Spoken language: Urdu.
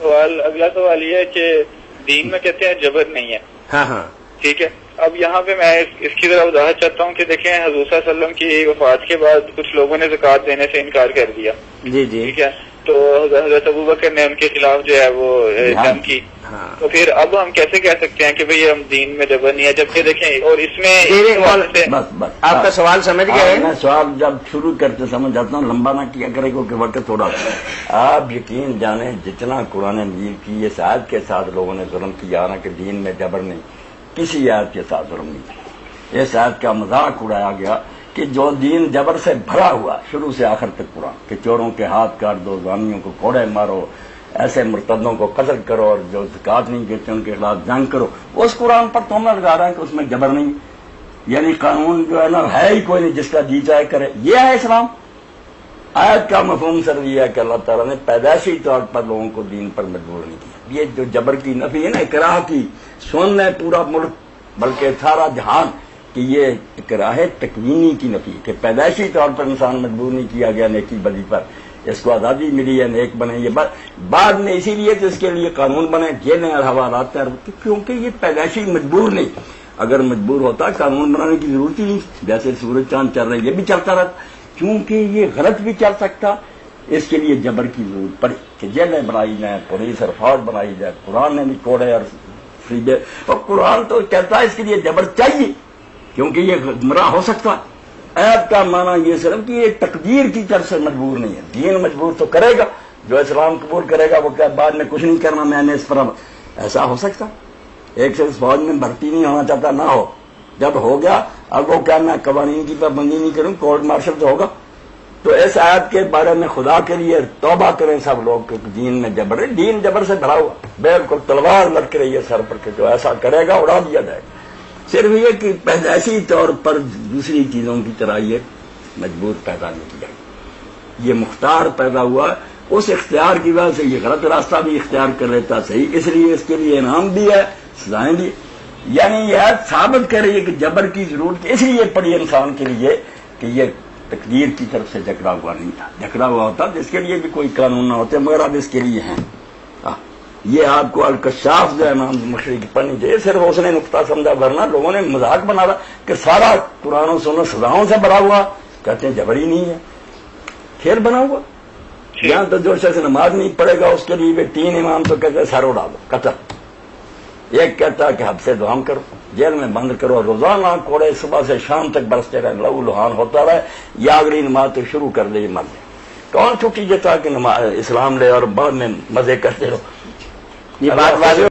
اگلا سوال یہ ہے کہ دین میں کہتے ہیں جبر نہیں ہے. ہاں ہاں ٹھیک ہے. اب یہاں پہ میں اس کی طرح وضاحت چاہتا ہوں کہ دیکھیں حضور صلی اللہ علیہ وسلم کی وفات کے بعد کچھ لوگوں نے زکوٰۃ دینے سے انکار کر دیا. جی جی ٹھیک ہے. تو حضرت ابوبکر نے ان کے خلاف جو ہے وہ جنگ کی. تو پھر اب ہم کیسے کہہ سکتے ہیں کہ بھئی ہم دین میں جبر نہیں ہے، جبکہ دیکھیں اور اس میں بس آپ کا سوال سمجھ گئے. میں سوال جب شروع کرتے سمجھ جاتا ہوں، لمبا نہ کیا کرے کہ وقت تھوڑا. آپ یقین جانیں جتنا قرآن مجید کی اس آیت کے ساتھ لوگوں نے ظلم کیا نا کہ دین میں جبر نہیں، کسی آیت کے ساتھ ظلم نہیں کیا. اس آیت کا مذاق اڑایا گیا کہ جو دین جبر سے بھرا ہوا شروع سے آخر تک قرآن کہ چوروں کے ہاتھ کاٹ دو، زانیوں کو کوڑے مارو، ایسے مرتدوں کو قتل کرو، اور جو زکوٰۃ نہیں دیتے ان کے خلاف جنگ کرو، اس قرآن پر تم لگا رہے ہیں کہ اس میں جبر نہیں. یعنی قانون جو ہے نا ہے ہی کوئی نہیں، جس کا جی چاہے کرے. یہ ہے اسلام. آیت کا مفہوم سر یہ ہے کہ اللہ تعالیٰ نے پیدائشی طور پر لوگوں کو دین پر مجبور نہیں کیا. یہ جو جبر کی نفی ہے نا، اکراہ کی، سن ہے پورا ملک بلکہ سارا جہان کہ یہ اکراہ تکوینی کی نفی کہ پیدائشی طور پر انسان مجبور نہیں کیا گیا نیکی بدی پر، اس کو آزادی ملی ہے نیک بنے. یہ بعد میں اسی لیے تو اس کے لیے قانون بنے، جیلیں اور حوالات تیار ہوتے، کیونکہ یہ پیدائشی مجبور نہیں. اگر مجبور ہوتا قانون بنانے کی ضرورت ہی نہیں. جیسے سورج چاند چل رہے یہ بھی چلتا رہتا، کیونکہ یہ غلط بھی چل سکتا. اس کے لیے جبر کی ضرورت پڑی کہ جیلیں بنائی جائیں، پولیس اور فوج بنائی جائے. قرآن نے بھی کوڑے اور فریبے، اور قرآن تو کہتا ہے اس کے لیے جبر چاہیے کیونکہ یہ گمراہ ہو سکتا ہے. ایت کا معنی یہ صرف کہ یہ تقدیر کی طرف سے مجبور نہیں ہے. دین مجبور تو کرے گا، جو اسلام قبول کرے گا وہ کہ بعد میں کچھ نہیں کرنا میں نے اس پر. ایسا ہو سکتا ایک سے اس فوج میں بھرتی نہیں ہونا چاہتا نہ ہو، جب ہو گیا اب وہ کیا میں قوانین کی پابندی نہیں کروں، کورٹ مارشل تو ہوگا. تو اس آیت کے بارے میں خدا کے لیے توبہ کریں سب لوگ کہ دین میں جبر ہے. دین جبر سے بھرا ہوا، بالکل تلوار لٹک رہی ہے سر پر کہ جو ایسا کرے گا اڑا دیا جائے گا. صرف یہ کہ پیدائشی طور پر دوسری چیزوں کی طرح یہ مجبور پیدا نہیں کیا. یہ مختار پیدا ہوا، اس اختیار کی وجہ سے یہ غلط راستہ بھی اختیار کر لیتا صحیح، اس لیے اس کے لیے انعام بھی ہے، سزائیں بھی. یعنی یہ ثابت کر رہی ہے کہ جبر کی ضرورت اس لیے پڑی انسان کے لیے کہ یہ تقدیر کی طرف سے جکڑا ہوا نہیں تھا. جکڑا ہوا ہوتا تو اس کے لیے بھی کوئی قانون نہ ہوتے، مگر اب اس کے لیے ہیں. یہ آپ کو الکشاف جو ہے امام مشری کی پڑھنی چاہیے. صرف اس نے نقطہ سمجھا، ورنہ لوگوں نے مذاق بنا رہا کہ سارا قرآن و سنت سزاؤں سے بھرا ہوا. کہتے ہیں جبر ہی نہیں ہے، کھیل بنا ہوا. یہاں تو جو شخص نماز نہیں پڑھے گا اس کے لیے 3 امام تو کہتے ہیں سر اڑا دو، قتل. ایک کہتا ہے کہ حد سے دعام کرو، جیل میں بند کرو، روزانہ کوڑے صبح سے شام تک برستے رہے، لہو لہان ہوتا رہے، یا اگلی نماز تو شروع کر دے مر جائے. کون چھٹی دیتا کہ اسلام لے اور بعد میں مزے کرتے رہو. یہ بات واضح